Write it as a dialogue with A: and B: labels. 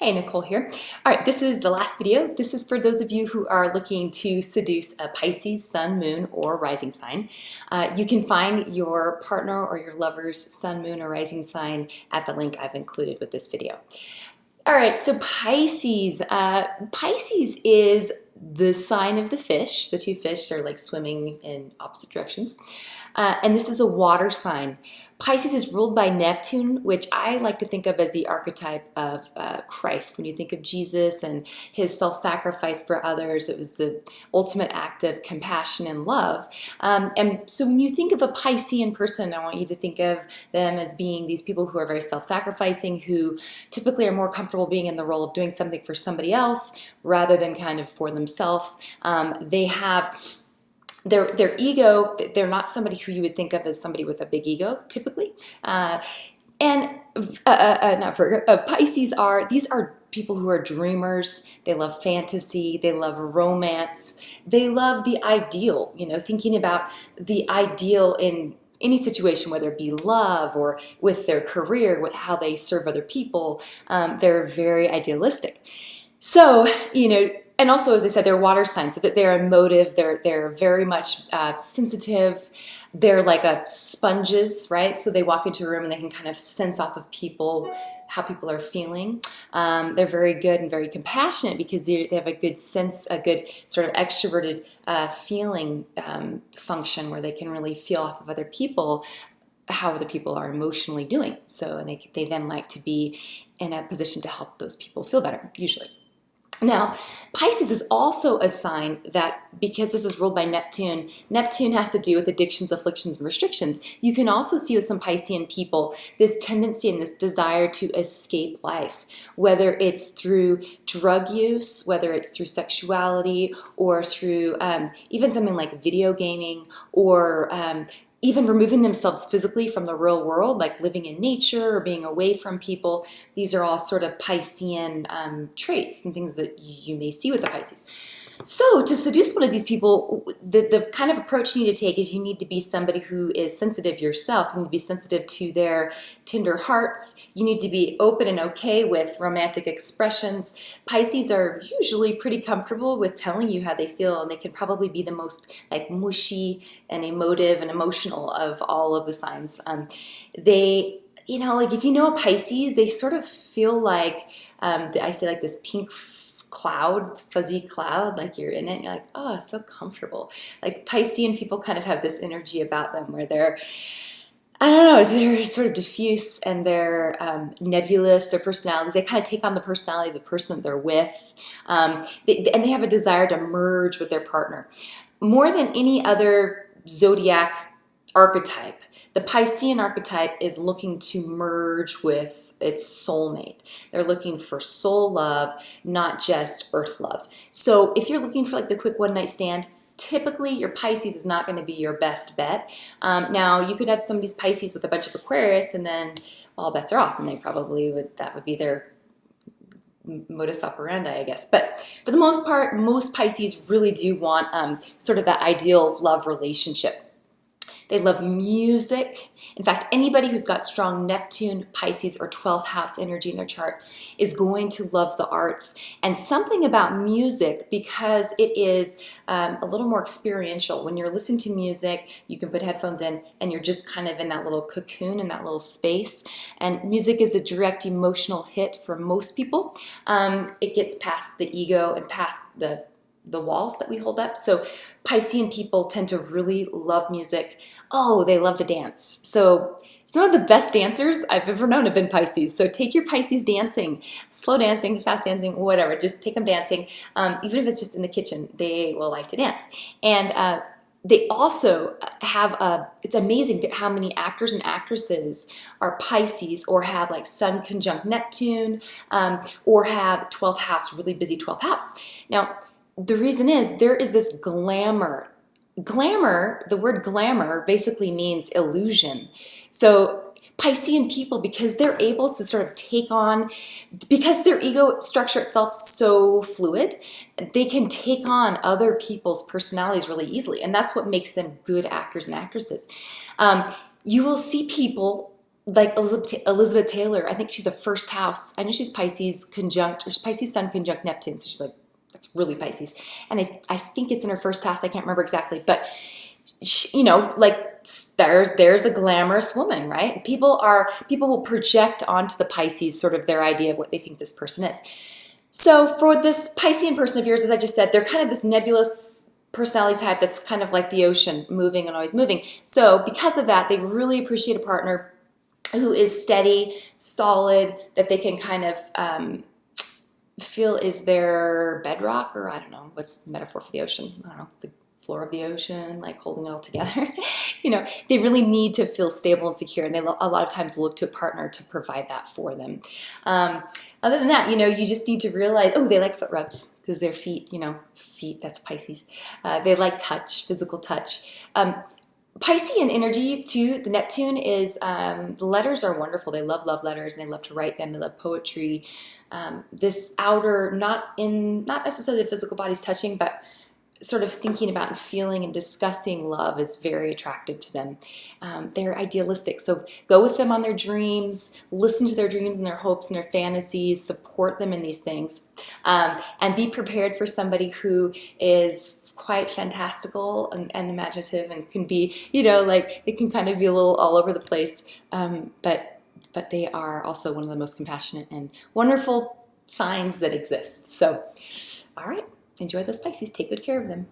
A: Hey, Nicole here. All right, this is the last video. This is for those of you who are looking to seduce a Pisces, sun, moon, or rising sign. You can find your partner or your lover's sun, moon, or rising sign at the link I've included with this video. All right, so Pisces. Pisces is the sign of the fish. The two fish are like swimming in opposite directions. And this is a water sign. Pisces is ruled by Neptune, which I like to think of as the archetype of Christ. When you think of Jesus and his self-sacrifice for others, it was the ultimate act of compassion and love. And so when you think of a Piscean person, I want you to think of them as being these people who are very self-sacrificing, who typically are more comfortable being in the role of doing something for somebody else rather than kind of for themselves. They have their ego. They're not somebody who you would think of as somebody with a big ego, typically. Pisces these are people who are dreamers. They love fantasy. They love romance. They love the ideal, thinking about the ideal in any situation, whether it be love or with their career, with how they serve other people. They're very idealistic. So, and also, as I said, they're water signs, so that they're emotive, they're very much sensitive. They're like sponges, right? So they walk into a room and they can kind of sense off of people, how people are feeling. They're very good and very compassionate because they have a good sense, a good sort of extroverted feeling function where they can really feel off of other people how other people are emotionally doing. So they then like to be in a position to help those people feel better, usually. Now, Pisces is also a sign that, because this is ruled by Neptune, Neptune has to do with addictions, afflictions, and restrictions. You can also see with some Piscean people this tendency and this desire to escape life, whether it's through drug use, whether it's through sexuality, or through even something like video gaming, or even removing themselves physically from the real world, like living in nature or being away from people. These are all sort of Piscean traits and things that you may see with the Pisces. So to seduce one of these people, the kind of approach you need to take is you need to be somebody who is sensitive yourself. You need to be sensitive to their tender hearts. You need to be open and okay with romantic expressions. Pisces are usually pretty comfortable with telling you how they feel, and they can probably be the most like mushy and emotive and emotional of all of the signs. Like if you know a Pisces, they sort of feel like, I say like this pink cloud, fuzzy cloud, like you're in it and you're like, oh, it's so comfortable. Like Piscean people kind of have this energy about them where they're sort of diffuse and they're nebulous, their personalities. They kind of take on the personality of the person that they're with. And they have a desire to merge with their partner. More than any other zodiac archetype, the Piscean archetype is looking to merge with its soulmate. They're looking for soul love, not just earth love. So if you're looking for like the quick one-night stand, typically your Pisces is not going to be your best bet. Now you could have somebody's Pisces with a bunch of Aquarius, and then all bets are off, and that would be their modus operandi, I guess. But for the most part, most Pisces really do want sort of that ideal love relationship. They love music. In fact, anybody who's got strong Neptune, Pisces, or 12th house energy in their chart is going to love the arts. And something about music, because it is a little more experiential. When you're listening to music, you can put headphones in and you're just kind of in that little cocoon, in that little space. And music is a direct emotional hit for most people. It gets past the ego and past the walls that we hold up. So Piscean people tend to really love music. Oh, they love to dance. So some of the best dancers I've ever known have been Pisces. So take your Pisces dancing, slow dancing, fast dancing, whatever. Just take them dancing. Even if it's just in the kitchen, they will like to dance. And they also have it's amazing how many actors and actresses are Pisces or have like Sun conjunct Neptune, or have 12th house, really busy 12th house. Now, the reason is there is this glamour. Glamour, the word glamour basically means illusion. So Piscean people, because they're able to sort of take on, because their ego structure itself is so fluid, they can take on other people's personalities really easily. And that's what makes them good actors and actresses. You will see people like Elizabeth Taylor, I think she's a first house. I know she's Pisces conjunct, or Pisces Sun conjunct Neptune. So she's like, that's really Pisces. And I think it's in her first house. I can't remember exactly. But, she, you know, like there's a glamorous woman, right? People will project onto the Pisces sort of their idea of what they think this person is. So for this Piscean person of yours, as I just said, they're kind of this nebulous personality type that's kind of like the ocean, moving and always moving. So because of that, they really appreciate a partner who is steady, solid, that they can kind of feel is their bedrock, or I don't know, what's the metaphor for the ocean? I don't know, the floor of the ocean, like holding it all together. You know, they really need to feel stable and secure, and they a lot of times look to a partner to provide that for them. Other than that, you know, you just need to realize, oh, they like foot rubs because their feet, you know, feet, that's Pisces. They like touch, physical touch. Piscean energy too, the Neptune is, the letters are wonderful. They love letters, and they love to write them. They love poetry. This outer, not necessarily the physical body's touching, but sort of thinking about and feeling and discussing love is very attractive to them. They're idealistic, so go with them on their dreams, listen to their dreams and their hopes and their fantasies, support them in these things, and be prepared for somebody who is quite fantastical and imaginative, and can be, you know, like it can kind of be a little all over the place, but they are also one of the most compassionate and wonderful signs that exist. So, all right. Enjoy those Pisces. Take good care of them.